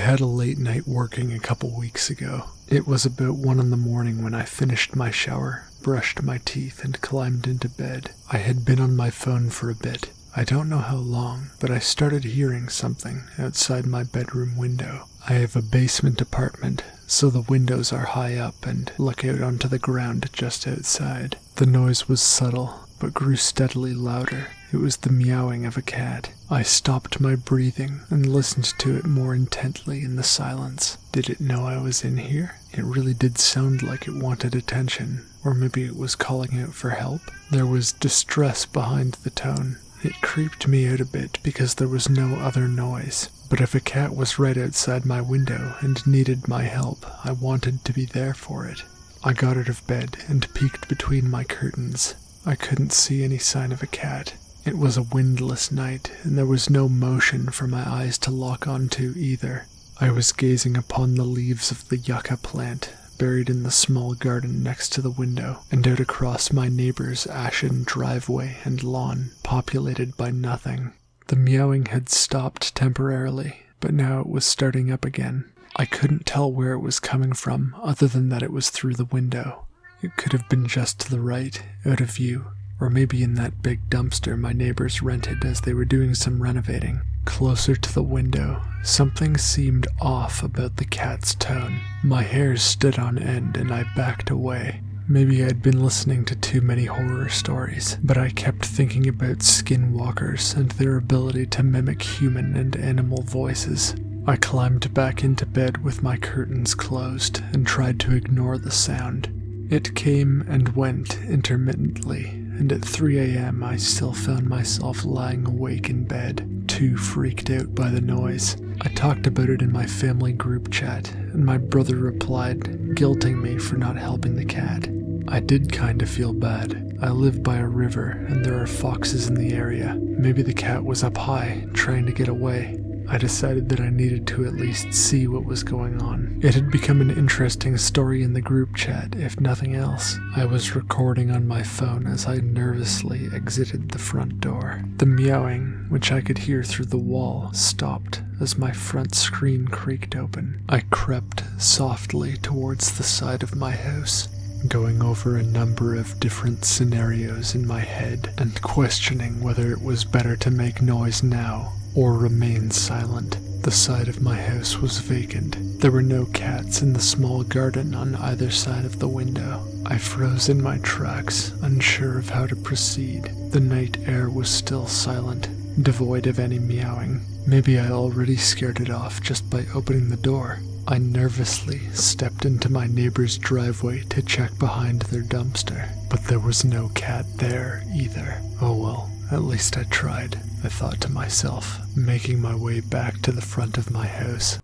had a late night working a couple weeks ago. It was about 1 in the morning when I finished my shower, brushed my teeth, and climbed into bed. I had been on my phone for a bit. I don't know how long, but I started hearing something outside my bedroom window. I have a basement apartment, so the windows are high up and look out onto the ground just outside. The noise was subtle, but grew steadily louder. It was the meowing of a cat. I stopped my breathing and listened to it more intently in the silence. Did it know I was in here? It really did sound like it wanted attention, or maybe it was calling out for help. There was distress behind the tone. It creeped me out a bit because there was no other noise. But if a cat was right outside my window and needed my help, I wanted to be there for it. I got out of bed and peeked between my curtains. I couldn't see any sign of a cat. It was a windless night, and there was no motion for my eyes to lock onto either. I was gazing upon the leaves of the yucca plant, buried in the small garden next to the window, and out across my neighbor's ashen driveway and lawn, populated by nothing. The meowing had stopped temporarily, but now it was starting up again. I couldn't tell where it was coming from, other than that it was through the window. It could have been just to the right, out of view, or maybe in that big dumpster my neighbors rented as they were doing some renovating. Closer to the window, something seemed off about the cat's tone. My hairs stood on end and I backed away. Maybe I'd been listening to too many horror stories, but I kept thinking about skinwalkers and their ability to mimic human and animal voices. I climbed back into bed with my curtains closed and tried to ignore the sound. It came and went intermittently, and at 3 a.m. I still found myself lying awake in bed, too freaked out by the noise. I talked about it in my family group chat, and my brother replied, guilting me for not helping the cat. I did kinda feel bad. I live by a river, and there are foxes in the area. Maybe the cat was up high, trying to get away. I decided that I needed to at least see what was going on. It had become an interesting story in the group chat, if nothing else. I was recording on my phone as I nervously exited the front door. The meowing, which I could hear through the wall, stopped as my front screen creaked open. I crept softly towards the side of my house, going over a number of different scenarios in my head and questioning whether it was better to make noise now or remain silent. The side of my house was vacant. There were no cats in the small garden on either side of the window. I froze in my tracks, unsure of how to proceed. The night air was still silent, devoid of any meowing. Maybe I already scared it off just by opening the door. I nervously stepped into my neighbor's driveway to check behind their dumpster, but there was no cat there either. Oh well, at least I tried, I thought to myself, making my way back to the front of my house.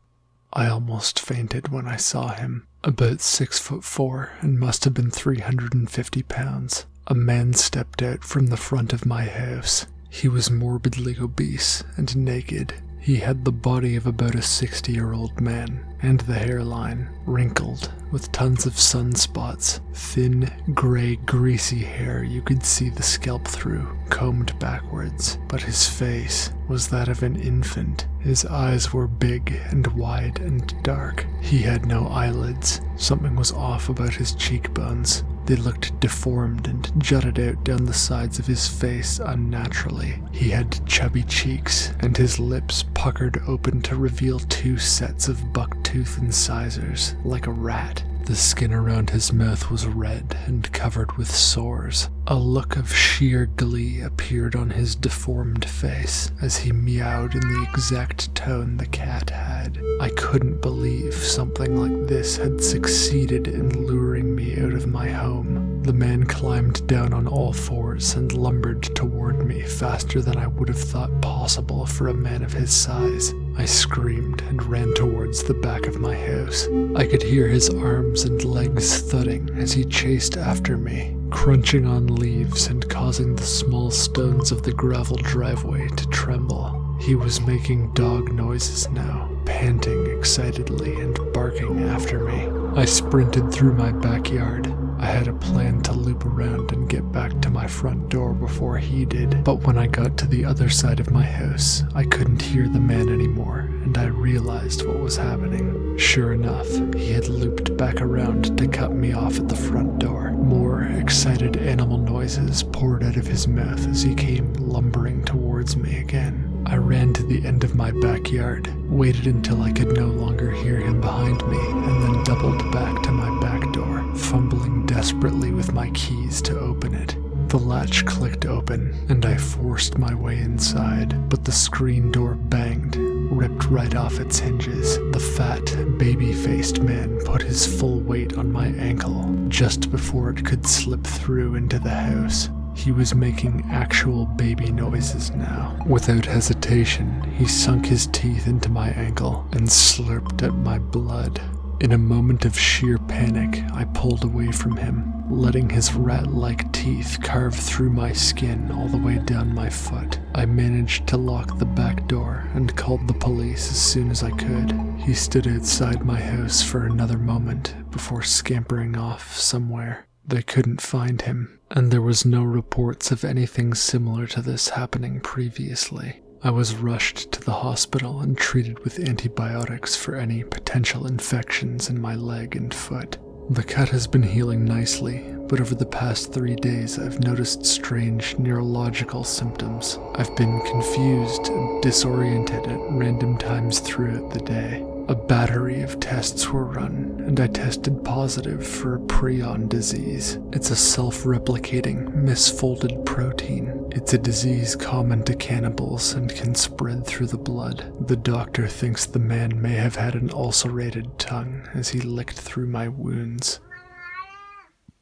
I almost fainted when I saw him. About 6'4" and must have been 350 pounds. A man stepped out from the front of my house. He was morbidly obese and naked. He had the body of about a 60-year-old man, and the hairline, wrinkled, with tons of sunspots. Thin, grey, greasy hair you could see the scalp through, combed backwards. But his face was that of an infant. His eyes were big and wide and dark. He had no eyelids. Something was off about his cheekbones. They looked deformed and jutted out down the sides of his face unnaturally. He had chubby cheeks, and his lips puckered open to reveal 2 sets of bucktooth incisors, like a rat. The skin around his mouth was red and covered with sores. A look of sheer glee appeared on his deformed face as he meowed in the exact tone the cat had. I couldn't believe something like this had succeeded in luring me out of my home. The man climbed down on all fours and lumbered toward me faster than I would have thought possible for a man of his size. I screamed and ran towards the back of my house. I could hear his arms and legs thudding as he chased after me, crunching on leaves and causing the small stones of the gravel driveway to tremble. He was making dog noises now, panting excitedly and barking after me. I sprinted through my backyard. I had a plan to loop around and get back to my front door before he did, but when I got to the other side of my house, I couldn't hear the man anymore, and and I realized what was happening. Sure enough, he had looped back around to cut me off at the front door. More excited animal noises poured out of his mouth as he came lumbering towards me again. I ran to the end of my backyard, waited until I could no longer hear him behind me, and then doubled back to my back door, fumbling desperately with my keys to open it. The latch clicked open, and I forced my way inside, but the screen door banged, ripped right off its hinges. The fat, baby-faced man put his full weight on my ankle just before it could slip through into the house. He was making actual baby noises now. Without hesitation, he sunk his teeth into my ankle and slurped at my blood. In a moment of sheer panic, I pulled away from him, letting his rat-like teeth carve through my skin all the way down my foot. I managed to lock the back door and called the police as soon as I could. He stood outside my house for another moment before scampering off somewhere. They couldn't find him, and there was no reports of anything similar to this happening previously. I was rushed to the hospital and treated with antibiotics for any potential infections in my leg and foot. The cut has been healing nicely, but over the past 3 days I've noticed strange neurological symptoms. I've been confused and disoriented at random times throughout the day. A battery of tests were run, and I tested positive for a prion disease. It's a self-replicating, misfolded protein. It's a disease common to cannibals and can spread through the blood. The doctor thinks the man may have had an ulcerated tongue as he licked through my wounds.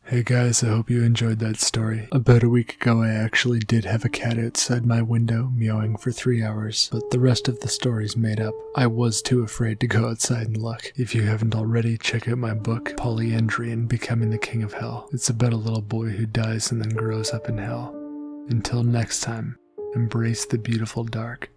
Hey guys, I hope you enjoyed that story. About a week ago I actually did have a cat outside my window meowing for 3 hours, but the rest of the story's made up. I was too afraid to go outside and look. If you haven't already, check out my book, Polyandry and Becoming the King of Hell. It's about a little boy who dies and then grows up in hell. Until next time, embrace the beautiful dark.